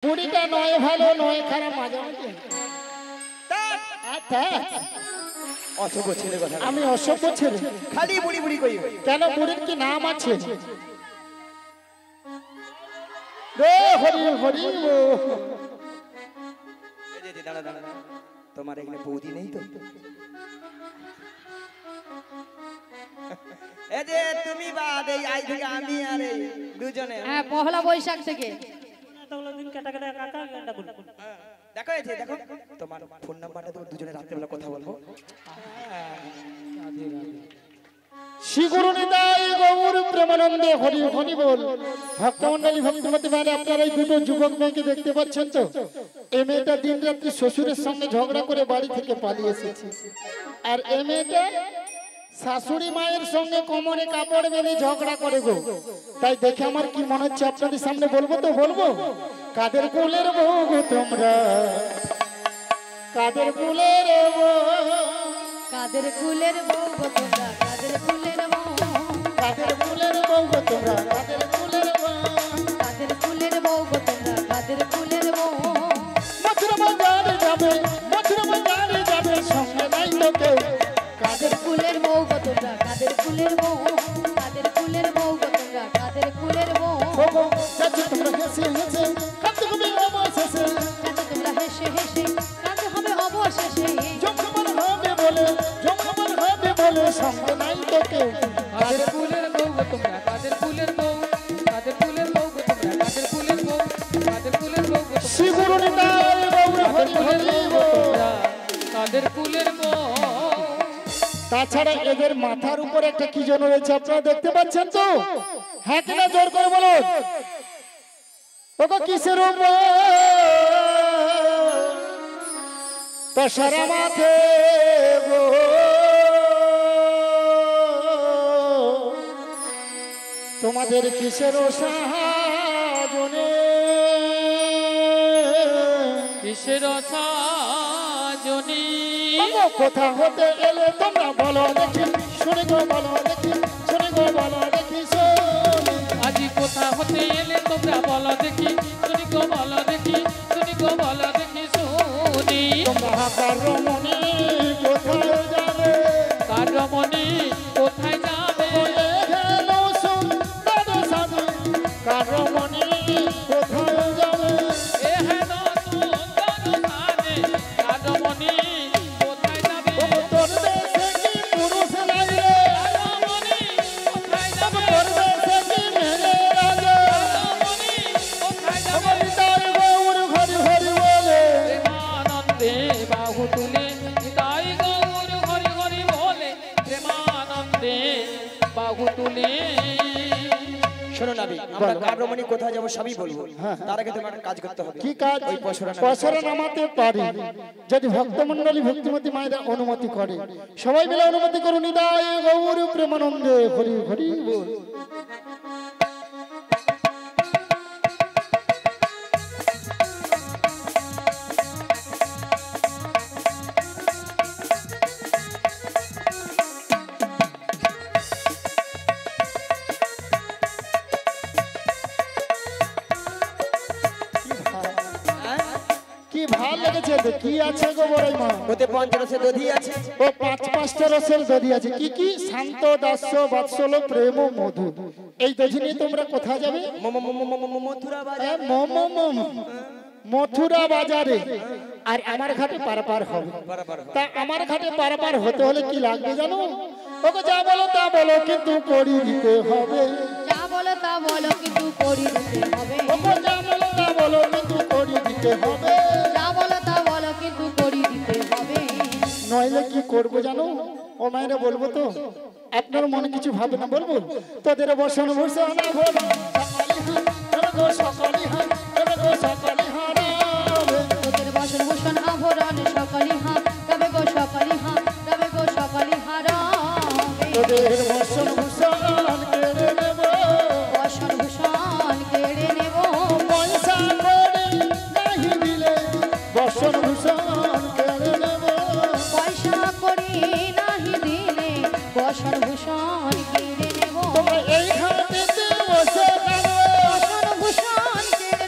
বুড়িটা নয় ভালো নয় খারাপ মাঝামাঝি। অসভ্য ছেলে কথা। আমি অসভ্য ছেলে? খালি বুড়ি বুড়ি কই। কেন বুড়ির কি নাম আছে? রে হরি হরি ও। দাঁড়া দাঁড়া, তোমার এখানে বৌদি নেই তো? এই যে তুমি বাদ, এই আজ থেকে আমি আর এই দুজনে। হ্যাঁ, পহেলা বৈশাখ থেকে। দেখো এই যে দেখো, তোমার ফোন নাম্বারটা তোমার দুজনে রাত্রেবেলা কথা বলবো। শ্রী গুরু নিতাই গৌর প্রেমানন্দে হরি হরি বল। ভক্তমন্ডলী ভক্তিমতী ভাইরা, আপনারা এই দুটো যুবক মেয়েকে দেখতে পাচ্ছেন তো? এই মেয়েটা দিন রাত্রি শ্বশুরের সঙ্গে ঝগড়া করে বাড়ি থেকে পালিয়ে এসেছে, আর এই মেয়েটা শাশুড়ি মায়ের সঙ্গে কোমরে কাপড় বেঁধে ঝগড়া করে গো। তাই দেখে আমার কি মনে হচ্ছে আপনাদের সামনে বলবো তো বলবো। কাদের কুলের বউ গো তোমরা, কাদের কুলের বউ, কাদের কুলের বউ গো তোমরা, কাদের কুলের বউ, কাদের কুলের বউ গো তোমরা, কাদের কুলের বউ, কাদের কুলের বউ গো তোমরা, কাদের কুলের বউ। মথুরা বাজারে যাবে, মথুরা বাজারে যাবে, সঙ্গে নাই তো কেউ। কাদের কুলের বউ গো তোমরা, কাদের কুলের বউ, কাদের কুলের বউ গো তোমরা, কাদের কুলের বউ। ওগো যাচ্ছে তোমরা হেসে হেসে, কাঁদতে হবে অবশেষে, যাতে তোমরা হেসে হেসে কাঁদতে হবে অবশেষে। জমজমান হবে বলে, জমজমান হবে বলে, সঙ্গে নাই তো কেউ। কাদের ফুলের বউ গো তোমরা, কাদের ফুলের বউ, কাদের ফুলের বউ গো তোমরা, কাদের ফুলের বউ, কাদের ফুলের বউ গো তোমরা, শ্রী গুরু নিতাই গৌর হরি হরি বল। কাদের ফুলের বউ। তাছাড়া এদের মাথার উপর একটা কি যেন রয়েছে, আপনারা দেখতে পাচ্ছেন তো? হ্যাঁ কিনা জোর করে বলুন। ওগো কিসের উপর তো সারা মাথে গো, তোমাদের কিসের সাহায্যে, কিসের সাজনি, কোথা হতে এলে তোমরা বলো দেখি, শুনে গো বলো দেখি, শুনে গো বলো দেখি শুনি। আজি কোথা হতে এলে তোমরা বলো দেখি, শুনি গো বলো দেখি, শুনি গো বলো দেখি শুনি। তোমরা কারমণি কোথায় যাবে, কার রমণী কোথায় যাবে, বলে গেল সুন্দর সাধু, কারমণি কোথায় যাবে। এ হেন সুন্দর সাজে, কার রমণী কোথায় যাবে, ও তোর দেশে কি পুরুষ নাই রে, কার রমণী কোথায় যাবে, তোর দেশে কি মেয়ে রাজে, রমণী কোথায় ও যাবে। নিতাই গৌর হরি হরি বলে। প্রেমানন্দে বাহু তুলে নিতাই গৌর হরি হরি বলে, প্রেমানন্দে বাহু তুলে। শোনো নাবি, আমরা কারমণি কোথায় যাবো সবই বলবো। তার আগে তোমার একটা কাজ করতে হবে। কি কাজ? ওই পশুরা পশুরা নামাতে পারি যদি ভক্তমন্ডলী ভক্তিমতী মায়েরা অনুমতি করে। সবাই মিলে অনুমতি করুন। নিতাই গৌর প্রেমানন্দে হরি হরি বল। কি ভাল লেগেছে তো? কি আছে গো বড়াই মা? ওতে পঞ্চরসে দধি আছে। ও পাঁচটা রসের দধি আছে। কি কি? শান্ত, দাস্য, বাৎসল্য, প্রেম ও মধু। এই দধি নিয়ে তোমরা কোথায় যাবে? মথুরা বাজার। মথুরা বাজারে। আর আমার ঘাটে পারাপার হবে। তা আমার ঘাটে পারাপার হতে হলে কি লাগবে জানো? ওকে যা বলো তা বলো, কিন্তু করি দিতে হবে। যা বলো তা বলো, কিন্তু করি দিতে হবে। ওকে যা বলো তা বলো, কিন্তু করি দিতে হবে। যা বলো তা বলো, কিন্তু করি দিতে হবে। নইলে কি করবো জানো? ও মায়েরা বলবো তো? আপনার মনে কিছু ভাবে না, বলবো? তোদের বসন ভূষণ সকালি হার, সকালি হার, তোদের বসন ভূষণ আভরণ সকালি হাত, তবে গো সকালি হাত, তবে গো সকালি হারাবে। তোদের বসন ভূষণ কেড়ে নেব, বসন ভূষণ কেড়ে নেব। পয়সা করে নাহি দিলে বসন ভূষণ কেড়ে নেব। পয়সা করি নাহি দিলে বসন ভূষণ কেড়ে নেব। তোমরা এই ঘাটেতে বসে থাকবে, বসন ভূষণ কেড়ে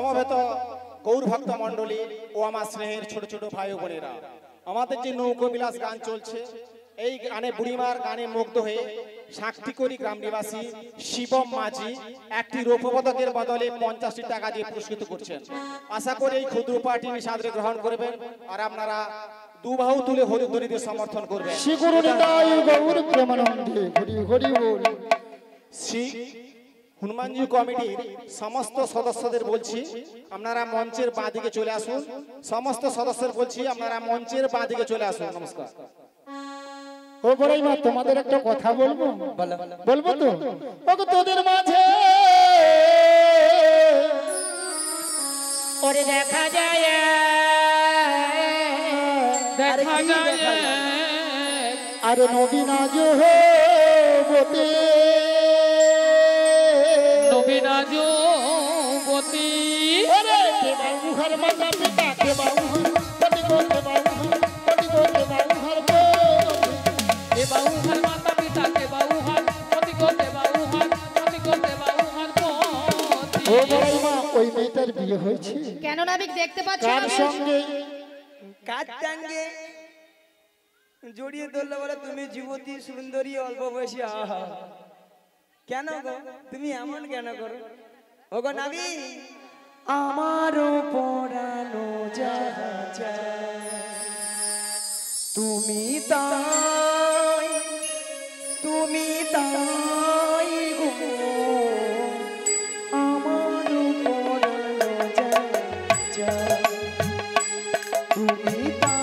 সমবেত গৌর ভক্ত মণ্ডলী ও আমার স্নেহের ছোট ছোট ভাই ও বোনেরা, আমাদের যে নৌকো বিলাস গান চলছে, এই গানে বুড়িমার গানে মুগ্ধ হয়ে শাক্তিকরি গ্রাম নিবাসী শিবম মাঝি একটি রৌপ্য পদকের বদলে 50টি টাকা দিয়ে পুরস্কৃত করছেন। আশা করি এই ক্ষুদ্র পার্টি নিঃসাদরে গ্রহণ করবেন আর আপনারা দুবাহু তুলে হরিদরিদের সমর্থন করবেন। শ্রী গুরু নিতাই গৌর প্রেমানন্দে হরি হরি বল। শ্রী হনুমানজি কমিটির সমস্ত সদস্যদের বলছি আপনারা মঞ্চের বাঁ দিকে চলে আসুন। সমস্ত সদস্যদের বলছি আপনারা মঞ্চের বাঁ দিকে চলে আসুন। নমস্কার। ও বড়াই মা, তোমাদের একটা কথা বলবো। বলবো তো? ওগো তোদের মাঝে ওরে দেখা যায় দেখা যায় আরে নবীন আজ হতে নবীনা যুবতী ওরে কে বাবুঘর মাতা পিতা কে বাবুঘর পতি গো কে বাবুঘর পতি গো কে বাবুঘর গো এ বাহু হার মাতা পিতা কে বাহু হার পতি গোতে বাহু হার পতি গোতে বাহু হার পতি। ও বড়াই মা, ওই মেয়েটার বিয়ে হয়েছে কেন নাবিক দেখতে পাচ্ছ কার না? সঙ্গে? কার টাঙ্গে জড়িয়ে ধরলে বলে তুমি যুবতী সুন্দরী অল্প বয়সী। আহা, কেন গো তুমি এমন কেন করো? ও গো নাবি, আমারও পড়ানো যাহা চায় তুমি তাই, তুমি তাই গো, আমারও পড়ানো যাহা চায় তুমি তাই,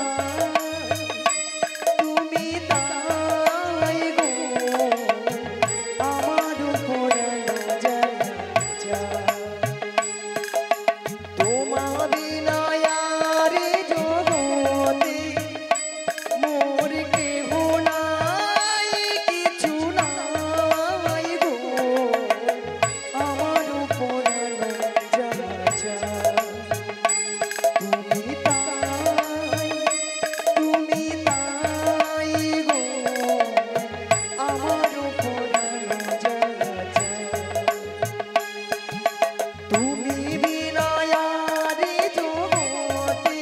তুমি তাই গো, আমারও পড়ানো যাহা চায় তোমার বিনা আর জগতে মোর কেহ নাই, কিছু নাই গো, আমারও পড়ানো যাহা চায় তুমি তাই, তুমি তাই গো, আমারও পড়ানো যাহা চায় তুমি বিনা আর জগতে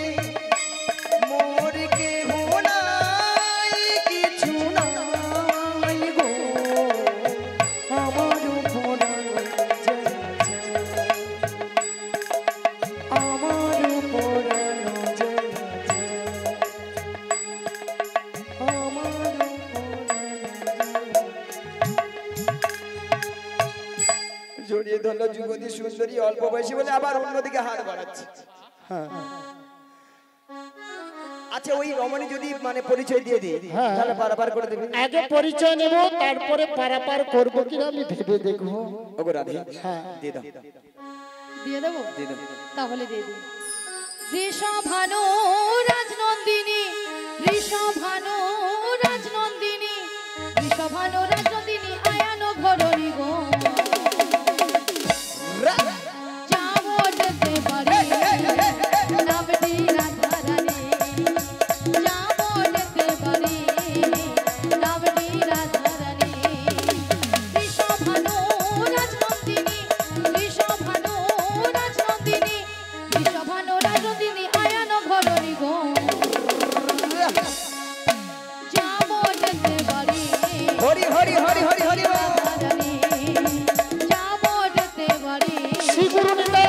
মোর কেহ নাই, কিছু নাই গো, আমারও পড়ানো যাহা চায় আমারও পড়ানো যাহা চায় আমারও জড়িয়ে ধরলো যুবতী সুন্দরী অল্প বয়সী বলে আবার অন্যদিকে হাত বাড়াচ্ছে। আচ্ছা, ওই রমণী যদি মানে পরিচয় দিয়ে দিই তাহলে পারাপার করে দেবে। আগে পরিচয় নেব, তারপরে পারাপার করবো কিনা আমি ভেবে দেখবো। ওগো রাধে, হ্যাঁ। দিয়ে দাও দিয়ে দেবো? দিয়ে দাও। তাহলে দিয়ে দিই। ঋষভানু রাজনন্দিনী, ঋষভানু রাজনন্দিনী, ঋষভানু রাজনন্দিনী আয়ান ঘরণী গো, যাবো যেতে পারি নামটি রাধারানী, যাবো যেতে পারি নামটি রাধারানী। ঋষভানু রাজনন্দিনী, ঋষভানু রাজনন্দিনী, ঋষভানু রাজনন্দিনী আয়ান ঘরণী গো, যাবো যেতে পারি হরি হরি হরি হরি হরি বল। রাধারানী, যাবো যেতে পারি শ্রী গুরু নিতাই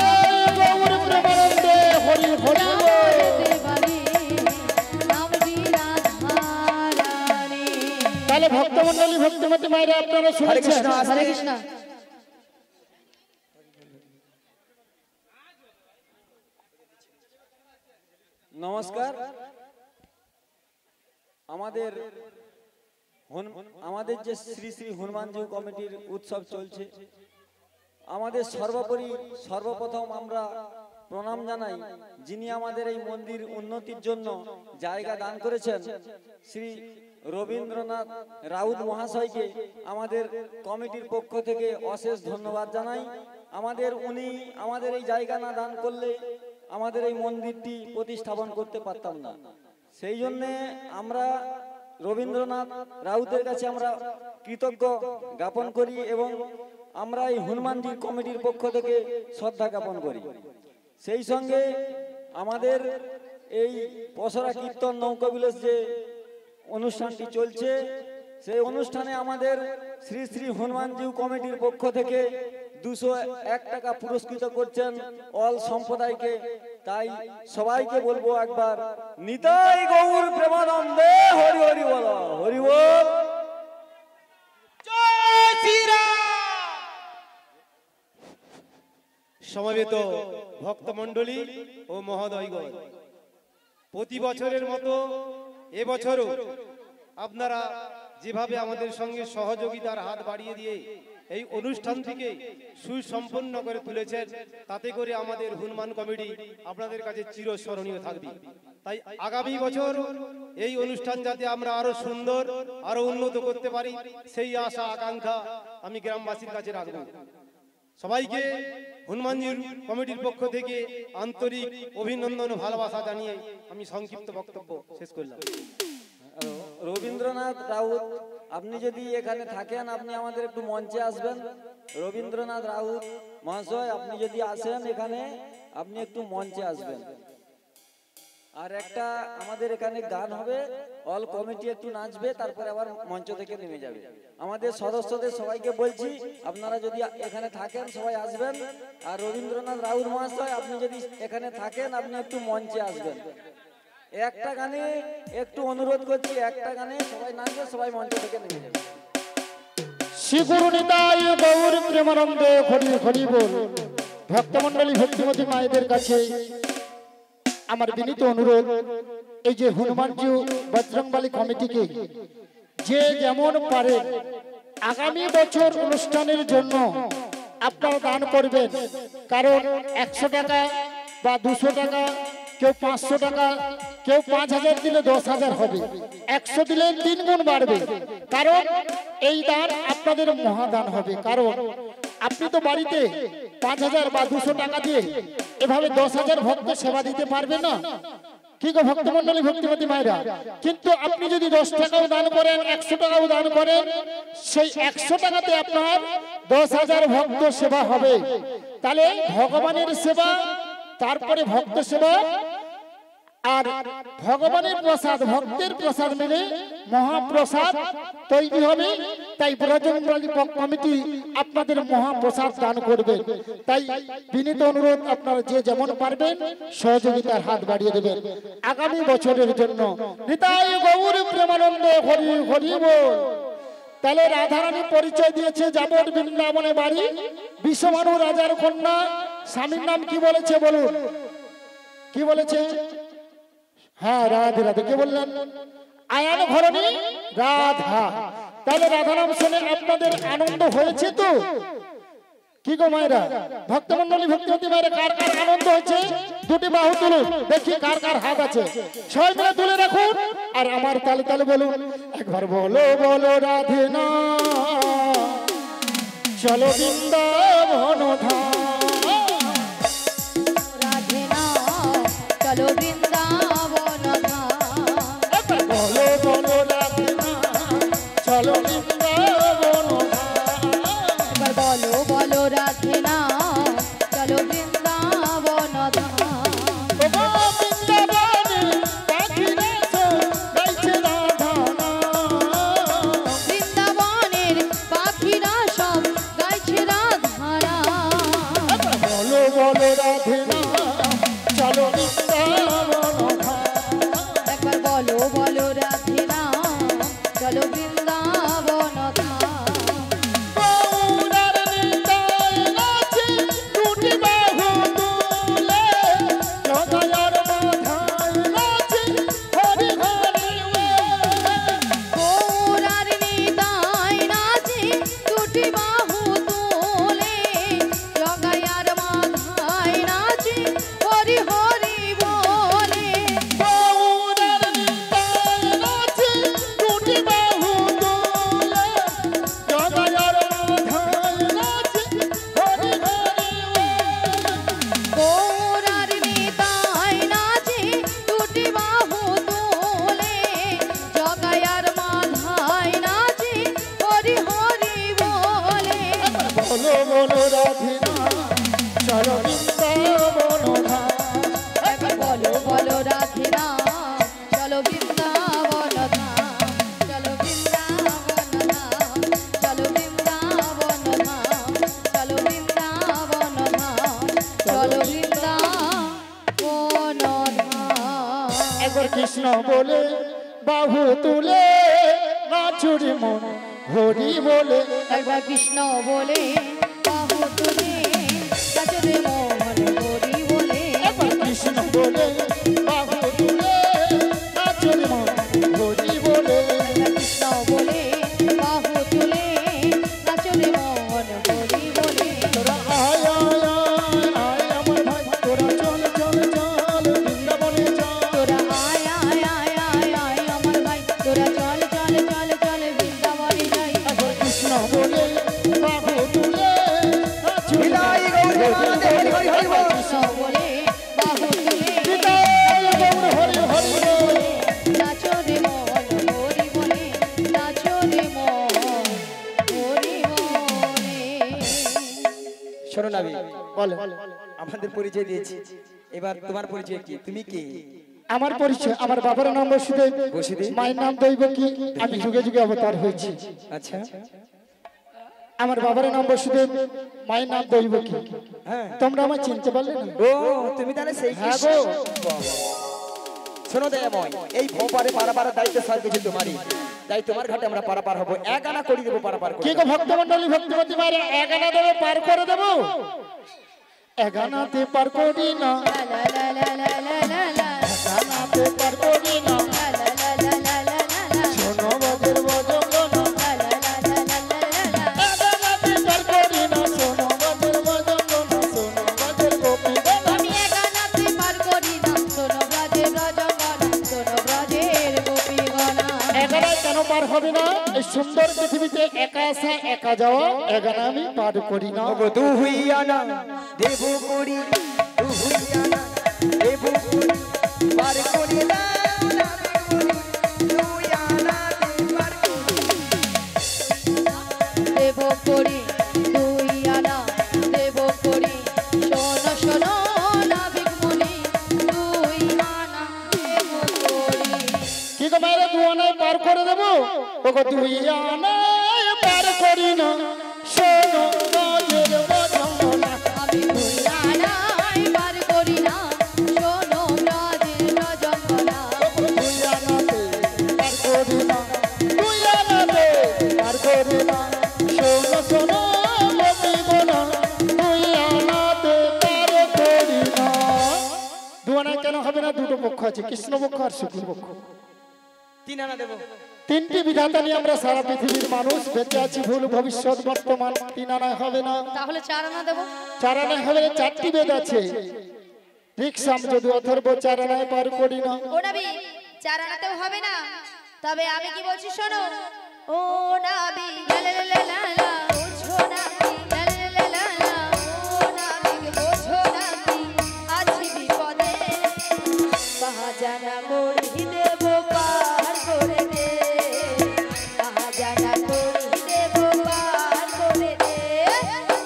গৌর প্রেমানন্দে হরি হরি যাবো বল। যেতে পারি নামটি রাধারানী। তাহলে ভক্তমন্ডলী ভক্তিমতী মায়েরা আপনারা হরে শুনেছেন। কৃষ্ণ। হরে কৃষ্ণ। নমস্কার। আমাদের আমাদের যে শ্রী শ্রী হনুমানজি কমিটির উৎসব চলছে, আমাদের সর্বোপরি সর্বপ্রথম আমরা প্রণাম জানাই যিনি আমাদের এই মন্দির উন্নতির জন্য জায়গা দান করেছেন, শ্রী রবীন্দ্রনাথ রাউত মহাশয়কে আমাদের কমিটির পক্ষ থেকে অশেষ ধন্যবাদ জানাই। উনি আমাদের এই জায়গা না দান করলে আমাদের এই মন্দিরটি প্রতিস্থাপন করতে পারতাম না। সেই জন্যে আমরা রবীন্দ্রনাথ রাউতের কাছে আমরা কৃতজ্ঞ জ্ঞাপন করি এবং আমরা এই হনুমানজি কমিটির পক্ষ থেকে শ্রদ্ধা জ্ঞাপন করি। সেই সঙ্গে আমাদের এই পসরা কীর্তন নৌকাবিলাস যে অনুষ্ঠানটি চলছে, সেই অনুষ্ঠানে আমাদের শ্রী শ্রী হনুমানজিউ কমিটির পক্ষ থেকে 201 টাকা পুরস্কৃত করছেন অল সম্প্রদায়কে। তাই সবাইকে বলবো একবার নিতাই গৌর প্রেমানন্দে হরি হরি বল, হরি বল। সমবেত ভক্তমণ্ডলী ও মহোদয়গণ, প্রতি বছরের মতো এবছরও আপনারা যেভাবে আমাদের সঙ্গে সহযোগিতার হাত বাড়িয়ে দিয়ে এই অনুষ্ঠানটিকে সুসম্পন্ন করে তুলেছেন, তাতে করে আমাদের হনুমান কমিটি আপনাদের কাছে চিরস্মরণীয় থাকবে। তাই আগামী বছর এই অনুষ্ঠান যাতে আমরা আরো সুন্দর, আরো উন্নত করতে পারি, সেই আশা আকাঙ্ক্ষা আমি গ্রামবাসীর কাছে রাখবো। সবাইকে হনুমানজির কমিটির পক্ষ থেকে আন্তরিক অভিনন্দন ও ভালোবাসা জানিয়ে আমি সংক্ষিপ্ত বক্তব্য শেষ করলাম। রবীন্দ্রনাথ রাউত, আপনি যদি এখানে থাকেন আপনি আমাদের একটু মঞ্চে আসবেন। রবীন্দ্রনাথ রাউত মহাশয়, আপনি যদি আসেন এখানে, আপনি একটু মঞ্চে আসবেন। আর একটা আমাদের এখানে গান হবে, অল কমিটি একটু নাচবে, তারপরে আবার মঞ্চ থেকে নেমে যাবে। আমাদের সদস্যদের সবাইকে বলছি আপনারা যদি এখানে থাকেন সবাই আসবেন। আর রবীন্দ্রনাথ রাউত মহাশয়, আপনি যদি এখানে থাকেন আপনি একটু মঞ্চে আসবেন। একটা গানে একটু অনুরোধ করছি, একটা গানে সবাই নাচবে, সবাই মঞ্চ থেকে নেমে যাবে। শ্রী গুরু নিতাই গৌর প্রেমানন্দে হরি হরি বল। ভক্তমণ্ডলী ভক্তিমতী মায়েদের কাছে আমার বিনীত অনুরোধ, এই যে হনুমানজিউ বজরংবলী কমিটিকে যে যেমন পারে আগামী বছর অনুষ্ঠানের জন্য আপনারা দান করবেন। কারণ 100 টাকা বা 200 টাকা, কেউ 500 টাকা, কেউ 5000 দিলে 10,000 হবে, 100 দিলে 3 গুণ বাড়বে। কারণ এই দান আপনাদের মহাদান হবে। কারণ আপনি তো বাড়িতে 5000 বা 200 টাকা দিয়ে এভাবে 10,000 ভক্ত সেবা দিতে পারবেন না, কি গো ভক্তমণ্ডলী ভক্তিমতী মায়েরা? কিন্তু আপনি যদি 10 টাকাও দান করেন, 100 টাকাও দান করেন, সেই 100 টাকাতে আপনার 10,000 ভক্ত সেবা হবে। তাহলে ভগবানের সেবা, তারপরে ভক্ত সেবা, আর ভগবানের প্রসাদ, ভক্তের প্রসাদ মিলে মহাপ্রসাদ তৈরি হবে। তাই বজরংবলী কমিটি আপনাদের মহাপ্রসাদ দান করবে। তাই বিনীত অনুরোধ, আপনারা যে যেমন পারবেন সহযোগিতার হাত বাড়িয়ে দেবেন আগামী বছরের জন্য। নিতাই গৌর প্রেমানন্দে হরি হরি বল। তাহলে রাধারানী পরিচয় দিয়েছে, যাবত বৃন্দাবনে বাড়ি, বিশ্বমানু রাজার কন্যা। স্বামীর নাম কি বলেছে বলুন, কি বলেছে? হ্যাঁ, রাধে রাধে। কে বললেন? আয়ান ঘরণী রাধা। তাহলে রাধা নাম শুনে আপনাদের আনন্দ হয়েছে তো? কি গো মায়েরা, ভক্তমণ্ডলী ভক্তিমতী মায়েরা, কার কার আনন্দ হয়েছে? দুটি বাহু তুলুন, দেখি কার কার হাত আছে। সবাই মিলে তুলে রাখুন আর আমার তালে তালে বলুন একবার, বলো বলো রাধে না চলো বৃন্দাবন ধাম, রাধে না চলো বৃন্দাবন ধাম। বলো বলো রাধে না চলো বৃন্দাবন ধাম। এবার বলো বলো রাধে না চলো বৃন্দাবন ধাম। বৃন্দাবনের পাখিরা সব গাইছে রাধা নাম। বলো বলো রাধে না চলো বৃন্দাবন ধাম। একবার বলো বলো রাধে না চলো বৃন্দাবন ধাম। গৌরার নিতাই নাচে দুটি বাহু তুলে, সদয়ের মাথায় নাচে হরি হরি বল। গৌরার নিতাই নাচে দুটি বাহু তুলে, জগায়ার মাথায় নাচে হরি হরি বল। চলো বৃন্দাবন ধাম। একবার কৃষ্ণ বলে বাহু তুলে নাচুরি মন হরি বলে একবার কৃষ্ণ বলে বাহু তুলে নাচরে মন হরি বলে। একবার কৃষ্ণ বলে বাহু তুলে নাচুরি মন হরি বলে কৃষ্ণ বলে বাহু তুলে নাচরে মন হরি বলে। তোরা আয় আয় আয় আয় আমার ভাই তোরা চল চল চল বৃন্দাবনে চল তোরা আয় আয় আয় আয় আয় আমার ভাই তোরা চল চল চল চল বৃন্দাবনে যাই। একবার কৃষ্ণ বলে বাহু তুলে নাচুরি বিদায় গৌরী মানন্দে হরি হরি হরি বল। কৃষ্ণ বলে বাহু তুলে বিদায় গৌর হরি হরি বল। নাচরে মন হরি বলে নাচরে মন হরি বলে। শোনো নাবি, বলে আমাদের পরিচয় দিয়েছি, এবার তোমার পরিচয় কি? তুমি কে? আমার পরিচয় আমার বাবার নাম বসুদেব বসুদেব। মায়ের নাম দৈবকী আমি যুগে যুগে অবতার হয়েছি। আচ্ছা, আমার বাবার নাম বসুদেব মায়ের নাম দৈবকী। হ্যাঁ। তোমরা আমায় চিনতে পারলে না? ও তুমি তাহলে সেই হ্যাঁ কৃষ্ণ। গো। বাবা। শোনো দয়াময়, এই ভোপারে পারাপার দায়িত্ব সর্বেছে তোমারই, তাই তোমার ঘাটে আমরা পারাপার হবো, এক আনা করে দেবো পারাপার করে। কি গো ভক্তমন্ডলী ভক্তিমতী মায়ের এগানা দেবে পার করে দেবো? এগানাতে পার করি না, লা লা লা লা লা লা লা লা এগানাতে পার করি না, লা লা লা লা লা লা লা শোনো বাজের বজঙ্গ না, লা লা লা লা লা লা লা। এগানাতে পার করি না, শোনো বাজের বজঙ্গ না, শোনো বাজের গোপী গানা। আমি একানাতে পার করি না শোনো ব্রজের রজগণ শোনো ব্রজের গোপীগণ। এগানায় কেন পার হবে না? এই সুন্দর পৃথিবীতে একা আসা একা যাওয়া, এগানা আমি পার করি না। ওগো তুই আনা দেব করি, তুই আনা দেব করি, পার করি দাও না দেব করি, তুই আনা দেবার করি। দেব করি দুই আনা দেব করি শোনো শোনো নাবিক মনি দুই আনা দেব করি। কি গো মায়েরা দু আনায় পার করে দেবো? ওগো দুই আনায় পার করি না, শোনো বাজের বজঙ্গ না। আমি দুই আনায় পার করি না শোনো ব্রজের রজগণ। দুই আনাতে পার করি না, দুই আনাতে পার করি না, শোনো শোনো গোপীগণ, দুই আনাতে পার করি না। দু আনায় কেন হবে না? দুটো পক্ষ আছে, কৃষ্ণ পক্ষ আর শুক্ল পক্ষ। তিন আনা দেবো। তিনটি বিধাতা নিয়ে আমরা সারা পৃথিবীর মানুষ বেঁচে আছি, ভুল ভবিষ্যৎ বর্তমান। তিন আনায় হবে না, তাহলে চার আনা দেব। চার আনায় হবে না। চারটি বেদ আছে, রিক্সাম যদি অথর্ব চার আনায় পার করি না। ও নাবি চার আনাতেও হবে না, তবে আমি কি বলছি শোনো। ও নাবি লা লা লা লা লা বুঝো নাবি লা লা লা লা লা ও নাবি বুঝো নাবি আছি বিপদে বাজানা করি দেব পার করে দে বাজানা করি দেব পার করে দে।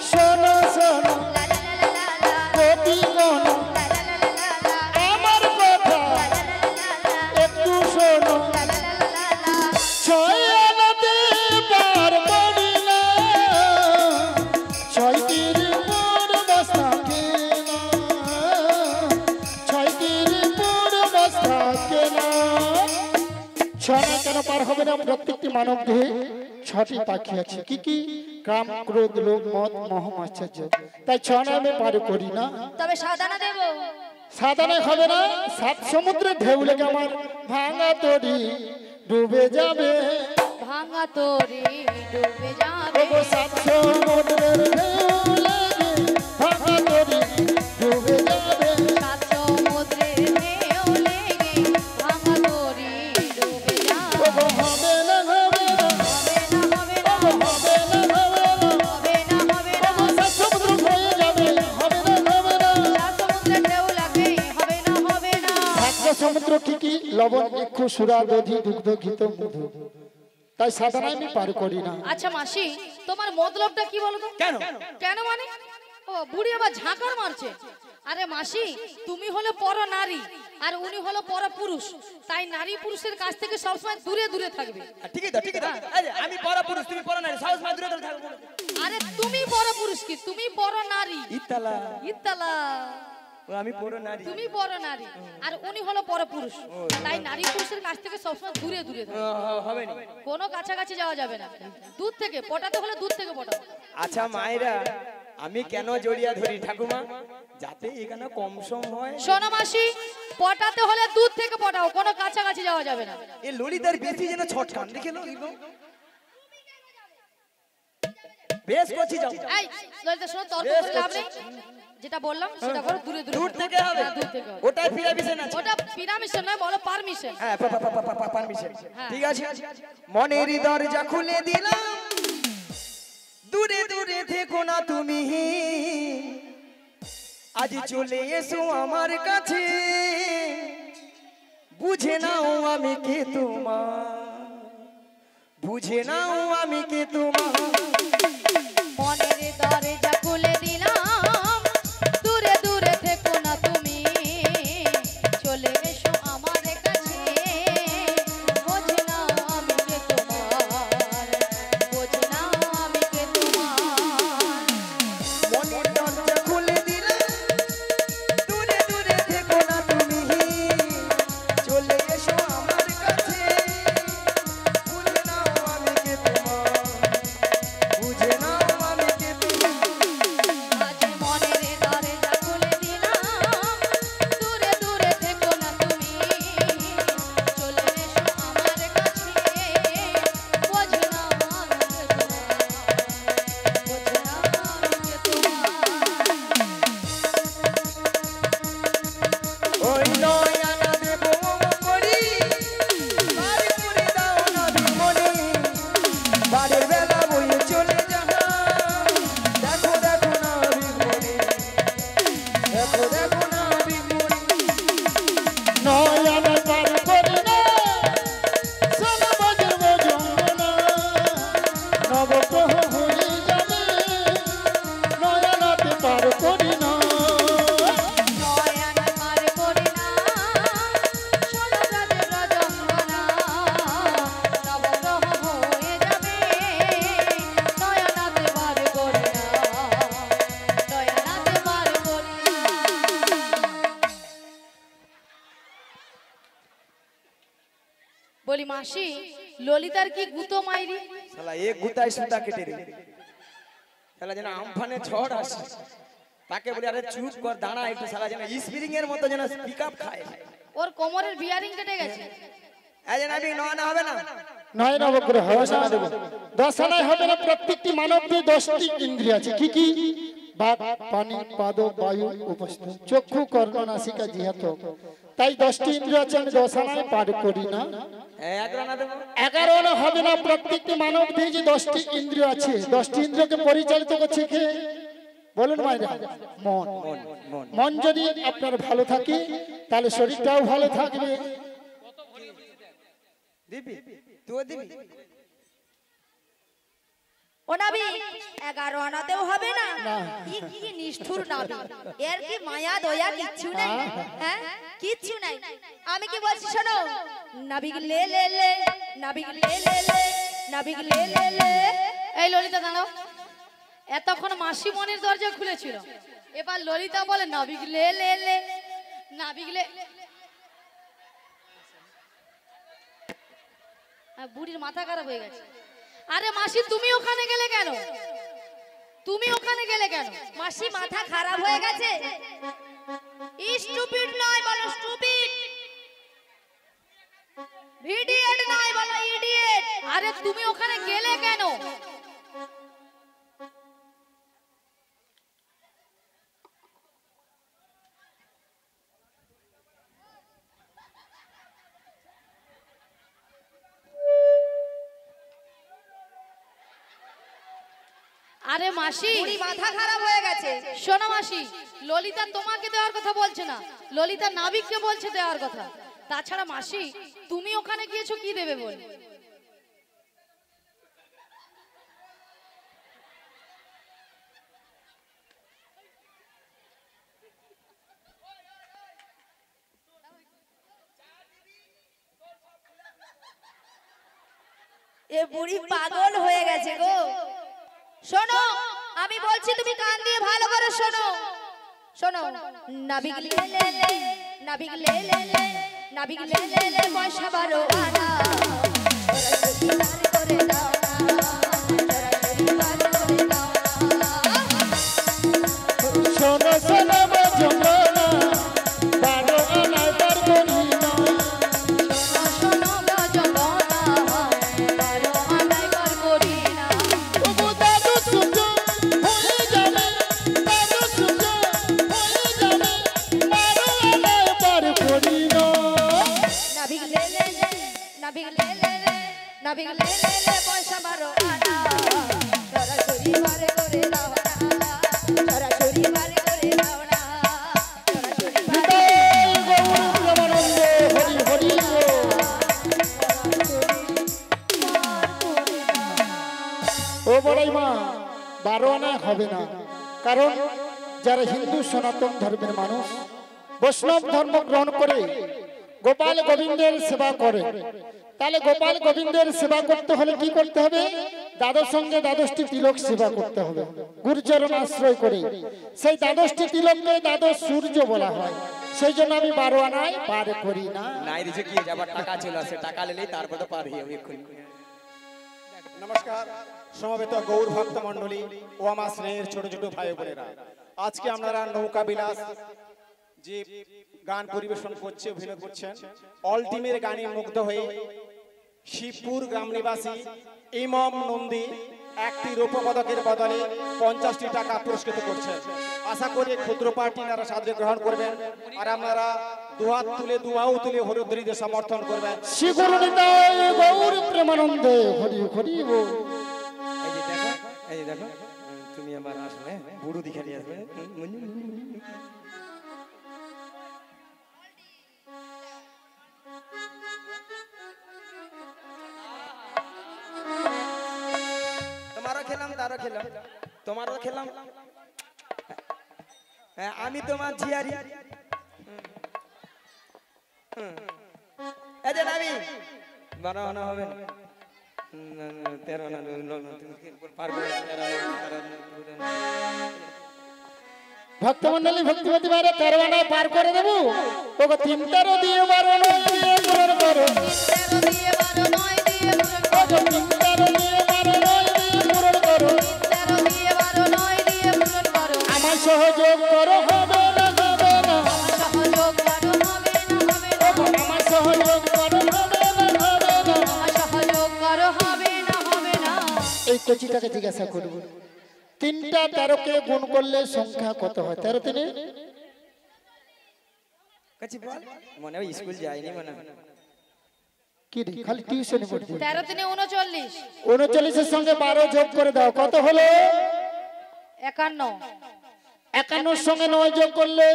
শোনো শোনো লা লা লা লা লা গোপীগণ, লা লা লা লা লা আমার কথা লা লা লা লা লা একটু শোনো। লা লা লা লা লা। ছয় আনাতে পার করি না, ছয়টির পূর্বাস থাকে না, ছয়টির পূর্বাস থাকে না। ছয় আনা কেন পার হবে না? প্রত্যেকটি মানব দেহে ছটি পাখি আছে। কি কি? কাম, ক্রোধ, লোভ, মদ, মোহ, মাশ্চর্য। তাই ছয় আনা আমি পার করি না। তবে সাদানা দেব। সাধারণ হবে না, সাত সমুদ্রের ঢেউ লেগে আমার ভাঙা তরি ডুবে যাবে। ভাঙা তোরে ডুবে যাবে। ওগো সাত সমুদ্রের ঢেউ লেগে ভাঙা তরি ডুবে যাবে। সাত সমুদ্রের ঢেউ লেগে ভাঙা তোরে ডুবে যাবে। ওগো হবে না হবে না, হবে না হবে না ওগো হবে না হবে না, হবে না হবে না। ওগো সাত সমুদ্র হয়ে যাবে, হবে না হবে না। সাত সমুদ্রের ঢেউ লাগে হবে না হবে না। সাতটা সমুদ্র কি কি? লবণ, ইক্ষু, সুরা, দধি, দুগ্ধ, ঘৃত, মধু। তাই সাধারণ আমি পার করি না। আচ্ছা মাসি তোমার মতলবটা কি বলো তো? কেন? কেন মানে? ও বুড়ি আবার ঝাঁকার মারছে। আরে মাসি তুমি হলে পর নারী আর উনি হলো পর পুরুষ, তাই নারী পুরুষের কাছ থেকে সবসময় দূরে দূরে থাকবে। ঠিকই তো, ঠিকই তো। এই যে, আমি পরপুরুষ, তুমি পরনারী, সাহস মা দূরে দূরে থাকবো। আরে তুমি বড় পুরুষ কি, তুমি বড় নারী। ইতালা ইতালা ও আমি বড় নারী। তুমি বড় নারী আর উনি হলো বড় পুরুষ, তাই নারী পুরুষের কাছ থেকে সবসময় দূরে দূরে থাকো। হবে না। কোনো কাছাকাছি যাওয়া যাবে না। দূর থেকে পটাতে হলে দূর থেকে পটাও। আচ্ছা মায়েরা, আমি কেন জড়িয়া ধরি ঠাকুমা, যাতে এখানে কম সম হয়। শোনো মাসি, পটাতে হলে দূর থেকে পটাও, কোনো কাছাকাছি যাওয়া যাবে না। এই ললিতার বেশি যেন ছটকান দেখে লো। বেশ করছি, যাও। এই ললিতা শোনো, তর্ক করে লাভ নেই, যেটা বললাম সেটা করো, দূরে দূরে। দূর থেকে হবে। হ্যাঁ, দূর থেকে হবে। ওটাই পিরামিশন আছে। ওটা পিরামিশন নয়, বলো পারমিশন। হ্যাঁ পারমিশন। হ্যাঁ। ঠিক আছে, মনের দরজা খুলে দিলাম, দূরে দূরে থেকো না তুমি, আজ চলে এসো আমার কাছে, বুঝে নাও আমি কে তোমার, বুঝে নাও আমি কে তোমার। মনের দরজা খুলে দিলাম, দূরে দূরে থেকো না তুমি, চলে এসো আমার কাছে, বোঝে না আমি কে তোমার, বোঝে না আমি কে তোমার। মনের দরজা খুলে দিলাম, দূরে দূরে থেকো না তুমি, চলে এসো আমার কাছে, বুঝে নাও আমি কে তোমার, বুঝে নাও আমি কে তোমার। আজ মনের দরজা খুলে দিলাম, দূরে দূরে থেকো না তুমি, চলে এসো আমার কাছে, বোঝো না আমি কে তোমার, বোঝো না আমি কে তোমার। ওই নয়না দেব করি, বার করে দাও না বিমনে, বারের বেলা বয়ে চলে যাহা, দেখো দেখো না বিমনে, দেখো দেখো না বিমনে। নয়ন পার করি না সোনা বাজব যমুনা, নবগ্রহ হয়ে যাবে নয়নাতে পার করি না। নয়ন পার করি না, সোনা রাজে রজঙ্গনা, নবগ্রহ হয়ে যাবে, নয়নাতে পার করি না, নয়নাতে পার করি না। বলি মাসি, ললিতার কি গুতো মাইরি? শালা এক গুতায় সুতা কেটে দে, শালা যেন আমফানে ঝড় আসে, তাকে বলি আরে চুপ কর দাঁড়া একটু, শালা যেন স্প্রিং এর মতো যেন পিকআপ খায়। ওর কোমরের বিয়ারিং কেটে গেছে। এই যে নাবি নয়না হবে না, নয় নবগ্রহ দশানা দেব, দশানায় হবে না। প্রত্যেকটি মানব দিয়ে 10টি ইন্দ্রিয় আছে। কি কি? বাক, পানি, পাদ, বায়ু, উপস্থ, চক্ষু, কর্ণ, নাসিকা, জিহ্বা, ত্বক। তাই 10টি ইন্দ্রিয় আছে, আমি দশানায় পার করি না। এক রানা দেবো। 11 আনা হবে না। প্রত্যেকটি মানব দিয়ে যে 10টি ইন্দ্রিয় আছে, 10টি ইন্দ্রিয়কে পরিচালিত করছে কে? বলুন মায়েরা, মন। মন যদি আপনার ভালো থাকে তাহলে শরীরটাও ভালো থাকবে। দিবি তুই দিবি। ও নাবি 11 আনাতেও হবে না? কি নিষ্ঠুর নাবি, এর কি মায়া দয়া কিচ্ছু নাই? হ্যাঁ, কিচ্ছু নাই। আমি কি বলছি শোনো, নাবিক লে লে লে, নাবিক লে লে লে, নাবিক লে লে লে। এই ললিতা দাঁড়াও, এতক্ষণ মাসি মনের দরজা খুলেছিল, এবার ললিতা বলে নাবিক লে লে লে, নাবিক লে। বুড়ির মাথা খারাপ হয়ে গেছে। আরে মাসি তুমি ওখানে গেলে কেন? তুমি ওখানে গেলে কেন? মাসি মাথা খারাপ হয়ে গেছে? স্টুপিড নয় বলো স্টুপিড, ইডিয়েট নয় বলো ইডিয়েট। আরে তুমি ওখানে গেলে কেন? আরে মাসি মাথা খারাপ হয়ে গেছে। শোনো মাসি, ললিতা তোমাকে দেওয়ার কথা বলছে না, ললিতা নাবিককে বলছে দেওয়ার কথা। তাছাড়া মাসি তুমি ওখানে গিয়েছো কি দেবে বল? এ বুড়ি পাগল হয়ে গেছে গো। শোনো আমি বলছি তুমি কান দিয়ে ভালো করে শোনো শোনো নাবিক লে লে লে নাবিক লে লে লে নাবিক লে লে লে পয়সা বারো আনা করে দাও শোনো শোনো যমুনা বারো আনায় পার করি না শোনো যমুনা বারো আনায় পার করি না তবু দাদু সুজো হয়ে যাবে দাদু সুজো হয়ে যাবে বারো আনায় পার করি না নাবিক লে লে লে নাবিক লে লে লে নাবিক লে লে লে পয়সা বারো আনা সরাসরি বারে করে দাও না সরাসরি বারে করে দাও না সরাসরি বারে হরি হরি ও বড়াই মা বারো আনা হবে না কারণ যারা হিন্দু সনাতন ধর্মের মানুষ বৈষ্ণব ধর্ম গ্রহণ করে গোপাল গোবিন্দের সেবা করে তাহলে গোপাল গোবিন্দের সেবা করতে হলে কি করতে হবে দ্বাদশ সঙ্গে দ্বাদশটি তিলক সেবা করতে হবে গুরুচরণ আশ্রয় করে সেই দ্বাদশটি তিলককে দ্বাদশ সূর্য বলা হয় সেই জন্য আমি বারো আনায় পার করি না নাই দিছে কি যাবার টাকা চলে আসে টাকা লেলেই তারপর তো পার হয়ে এক্ষুনি নমস্কার সমবেত গৌর ভক্ত মণ্ডলী ও আমার স্নেহের ছোট ছোট ভাই বোনেরা আজকে আপনারা নৌকা বিলাস যে গান পরিবেশন করছে অভিনয় করছেন অল টিমের গানে মুগ্ধ হয়ে শিবপুর গ্রাম নিবাসী ইমাম নন্দী একটি রৌপ্য পদকের বদলে 50টি টাকা পুরস্কৃত করছেন আশা করি ক্ষুদ্র পার্টি নারা সাহায্য গ্রহণ করবেন আর আপনারা দুহাত তুলে দুয়াও তুলে হরিদ্রীদের সমর্থন করবেন শ্রীগুরু নিতাই গৌর প্রেমানন্দে হরি হরি বল। এই যে দেখো তুমি আমার আসলে বুড়ো দিকে নিয়ে আসবে তোমারও খেলাম তারও খেলাম তোমারও খেলাম হ্যাঁ আমি তোমার ঝিয়ারি এই যে নাবি বারো আনা হবে না 13 আনা তুমি পারবে 13 আনা ভক্তমন্ডলী ভক্তিমতী বাইরে 13 আনায় পার করে দেবো ওগো 3 দিয়ে 12 নয় দিয়ে পূরণ করো 13 দিয়ে 12 নয় দিয়ে পূরণ ওগো 3 দিয়ে 12 নয় দিয়ে পূরণ করো 13 দিয়ে 12 নয় দিয়ে পূরণ করো আমার সহযোগ করো হবে না হবে না সহযোগ করো হবে না হবে না ওগো আমার সহযোগ করো হবে না হবে না সহযোগ করো হবে না হবে না এই কচিটাকে জিজ্ঞাসা করব 3টা 13 কে গুণ করলে সংখ্যা কত হয় 13 তিনে কাছে বল মনে হয় স্কুল যায়নি মনে হয় কি রে খালি টিউশনে পড়ছি 13 তিনে 39 39 এর সঙ্গে 12 যোগ করে দাও কত হলো 51 51 এর সঙ্গে 9 যোগ করলে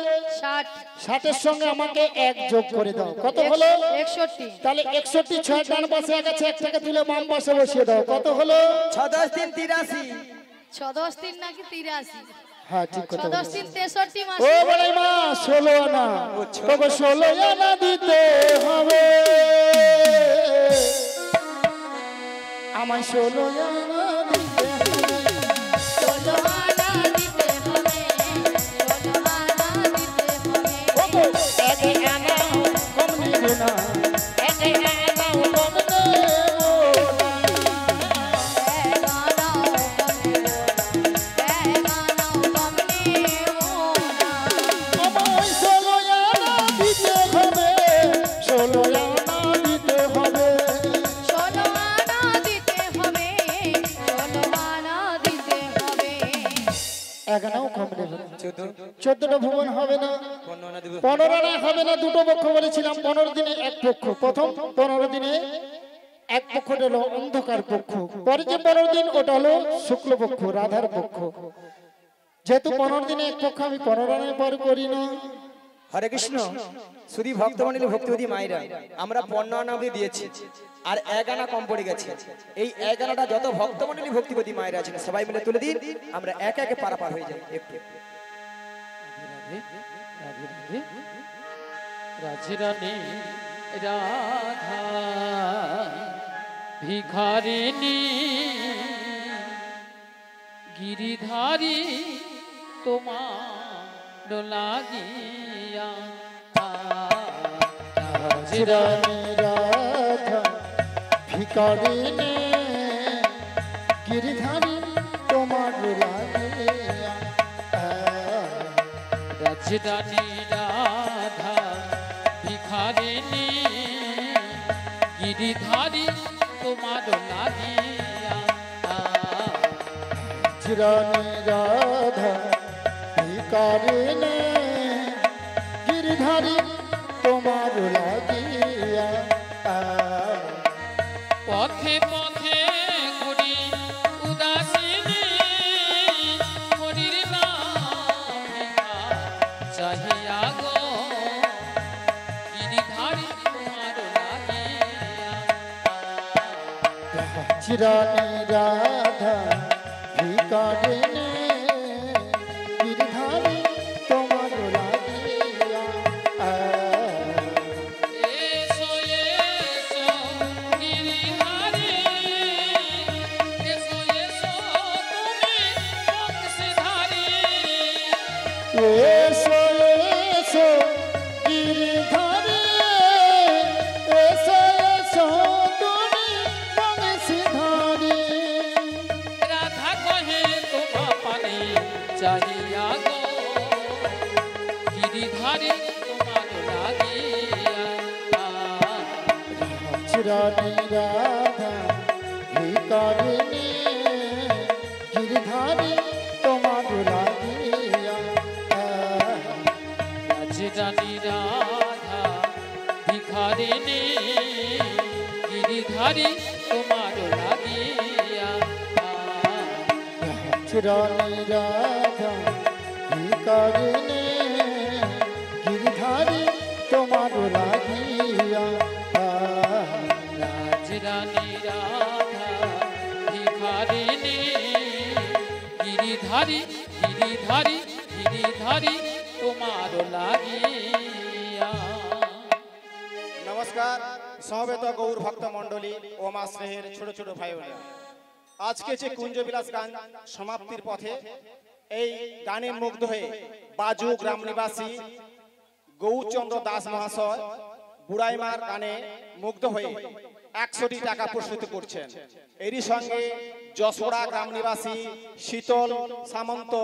60 60 এর সঙ্গে আমাকে 1 যোগ করে দাও কত হলো 61 তাহলে 61 6 ডান পাশে আছে এক টাকা তুলে বাম পাশে বসিয়ে দাও কত হলো 6 10 3 83 6 10 3 নাকি 83 হ্যাঁ ঠিক কথা 6 10 3 63 মাস ও বড়াই মা 16 আনা তোকে 16 আনা দিতে হবে আমায় 16 আনা দিতে হবে 16 আনা দিতে হবে 16 আনা দিতে হবে ওগো একে আনা কম নিবে না একে আনা কম নেবো না আমায় 16 আনা দিতে হবে 16 আনা দিতে হবে এখানেও কম নেবে 14টা ভুবন হবে না 15 আনা হবে না দুটো পক্ষ বলেছিলাম 15 দিনে এক পক্ষ প্রথম 15 দিনে এক পক্ষ হলো অন্ধকার পক্ষ পরে যে 15 দিন ওটা হলো শুক্ল পক্ষ রাধার পক্ষ যেহেতু 15 দিনে এক পক্ষ আমি 15 আনায় পার করি না হরে কৃষ্ণ শুধু ভক্তমণ্ডলী ভক্তিবতী মায়েরা আমরা 15 আনা অবধি দিয়েছি আর 1 আনা কম পড়ে গেছে এই 1 আনাটা যত ভক্তমণ্ডলী ভক্তিবতী মায়েরা আছেন সবাই মিলে তুলে দিন আমরা একে একে পারাপার হয়ে যাই একটু রাজরানী রাধা ভিখারিণী গিরিধারী তোমার লাগিয়া রাজরানী রাধা ভিকারিণী গিরিধারী তোমার লাগিয়া রাজরানী রাধা ভিখারিণী গিরিধারী তোমার লাগিয়া রাজরানী রাধা ভিকারিণী গিরিধারী তোমার লাগিয়া পথে পথে ঘুরি উদাসিনী হরির নাম ভিখা চাহিয়া গো গিরিধারী তোমার লাগিয়া রাজরানী রাধা ভিকারিণী গিরিধারী তোমার লাগিয়া এসো এসো গিরিধারী এসো এসো তুমি বংশীধারী এসো এসো গিরিধারী এসো এসো তুমি বংশীধারী রাধা কহে তোমা পানে চাহিয়া গো গিরিধারী তোমার লাগিয়া রাজরানী রাধা ভিকারিণী গিরিধারী তোমার লাগিয়া রাজরানী রাধা ভিখারিণী গিরিধারী তোমার লাগিয়া রাজরানী রাধা ভিকারিণী গিরিধারী তোমার লাগিয়া রাজরানী রাধা ভিখারিণী গিরিধারী গিরিধারী গিরিধারী তোমার লাগিয়া নমস্কার সমবেত গৌর ভক্ত মণ্ডলী ও মা স্নেহের ছোট ছোট ভাই বোনেরা, আজকে যে কুঞ্জবিলাস গান সমাপ্তির পথে এই গানে মুগ্ধ হয়ে বাজু গ্রাম নিবাসী গৌরচন্দ্র দাস মহাশয় বুড়াইমার গানে মুগ্ধ হয়ে 100টি টাকা পুরস্কৃত করছেন। এরই সঙ্গে যশোড়া গ্রাম নিবাসী শীতল সামন্ত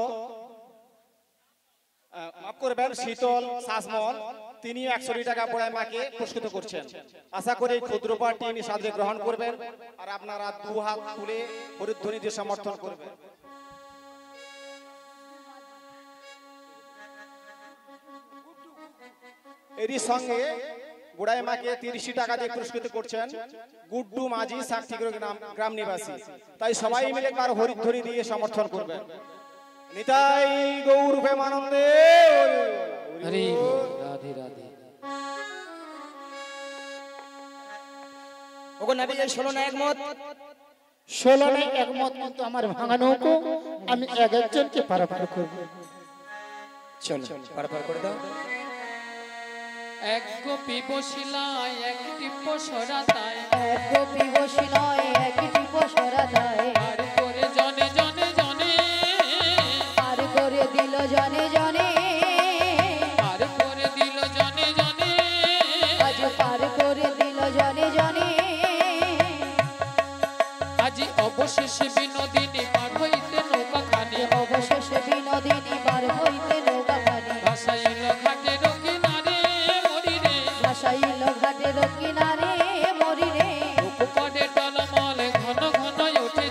মাফ করবেন শীতল শাসমল তিনিও 100টি টাকা বুড়াইমাকে পুরস্কৃত করছেন। আশা করি ক্ষুদ্র পাঠটি ইনি সাদরে গ্রহণ করবেন আর আপনারা দু হাত তুলে হরিধ্বনি দিয়ে সমর্থন করবেন। এরই সঙ্গে বুড়াইমাকে 30 টাকা দিয়ে পুরস্কৃত করছেন গুড্ডু মাঝি সাক্ষীগ্র গ্রাম নিবাসী। তাই সবাই মিলে কার হরিধ্বনি দিয়ে সমর্থন করবেন। নিতাই গৌর প্রেমানন্দে হরি বল, রাধে রাধে। ওগো নবী এই 16 না একমত 16 একমত, কিন্তু আমার ভাঙা নৌকো আমি এক একজনকে পারাপার করব। চলো পার করে দাও। এক গোপী বসিলায় একটি পসরাতায় এক গোপী বসিলয় একটি পসরাতায় আর করে জনে জনে জনে পার করে দিল জনে জনে আর করে দিল জনে জনে আজ পার করে দিল জনে জনে আজি অবশেষে বিনোদিনী পার হইতে নৌকা খানি অবশেষে বিনোদিনী পার হইতে নৌকা খানি ভাসাইল ঘাটের কিনারে মরি রে ভাসাইল ঘাটের কিনারে মরি রে উপকূলে টলমল ঘন ঘন ওঠে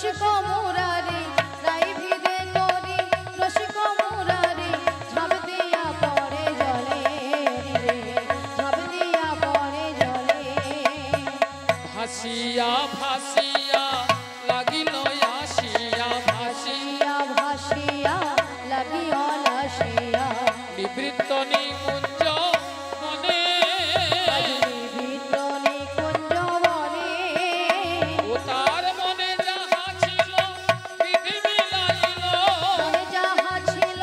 রসিক মুরারি রাই ভিদে করি রসিক মুরারি ঝাঁপ দিয়া পড়ে জলে রে ঝাঁপ দিয়া পড়ে জলে ভাসিয়া ভাসিয়া লাগিল আসিয়া ভাসিয়া ভাসিয়া ভাসিয়া লাগিও লাসিয়া নিবৃত্ত নিকুঞ্জ মনে নিভৃত নিকুঞ্জ বনে ও তার মনে যাহা ছিল বিধি মিলাইল মনে যাহা ছিল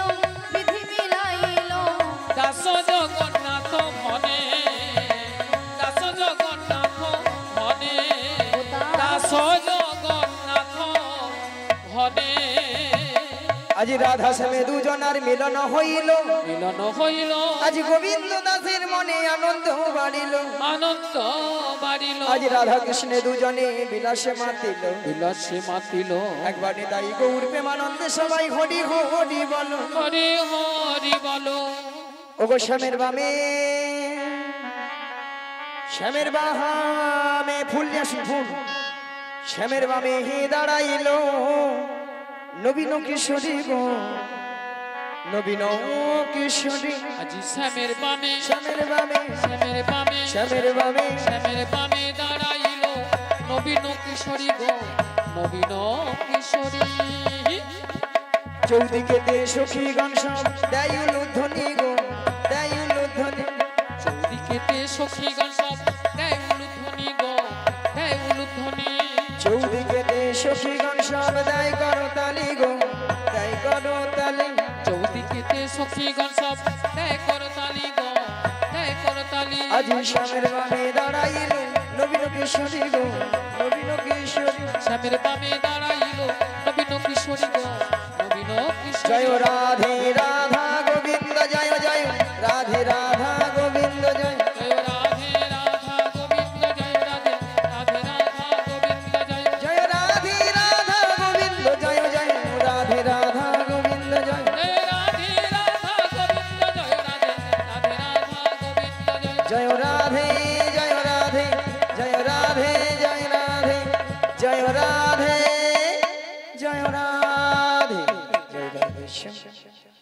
বিধি মিলাইল দাস জগন্নাথ মনে দাস জগন্নাথ মনে দাস জগন্নাথ মনে আজি রাধা শ্যামে দুজনার মিলন হইল মিলন হইল আজি গোবিন্দ দাসের মনে আনন্দ বাড়িল আনন্দ বাড়িল আজি রাধা কৃষ্ণে দুজনে বিলাসে মাতিল বিলাসে মাতিল একবার নিতাই গৌর প্রেমানন্দে সবাই হরি হরি বলো হরি হরি বলো ওগো শ্যামের বাহামে ফুল ফুল শ্যামের বামে হে দাঁড়াইল নবীন কিশোরী গো নবীন কিশোরী আজি শ্যামের বামে শ্যামের বামে শ্যামের বামে শ্যামের বামে শ্যামের বামে দাঁড়াইল নবীন কিশোরী গো নবীন কিশোরী চৌদিকে দে সখী গান সব দেয় উলুধ্বনি গো দেয় উলুধ্বনি চৌদিকেতে সখী গান সব দেয় উলুধ্বনি গো দেয় উলুধ্বনি চৌদিকে দে সখী গান সব দেয় করতালি গো দেয় করতালি চৌদিকেতে সখী গান সব দেয় করতালি গো দেয় করতালি আজি শ্যামের বামে দাঁড়াইল নবীন কিশোরী গো নবীন কিশোরী শ্যামের বামে দাঁড়াইল নবীন কিশোরী গো নবীন কিশোরী জয় রাধে রাধা গোবিন্দ জয় জয় রাধে রাধা গোবিন্দ জয় জয় রাধে রাধা গোবিন্দ জয় রাধে রাধে রাধা গোবিন্দ জয় জয় রাধে রাধা গোবিন্দ জয় জয় রাধে রাধা গোবিন্দ জয় জয় রাধে রাধা গোবিন্দ জয় রাধে রাধে রাধা গোবিন্দ জয় জয় রাধে জয় রাধে জয় রাধে জয় রাধে জয় রাধে জয় রাধে জয় রাধে শ্যাম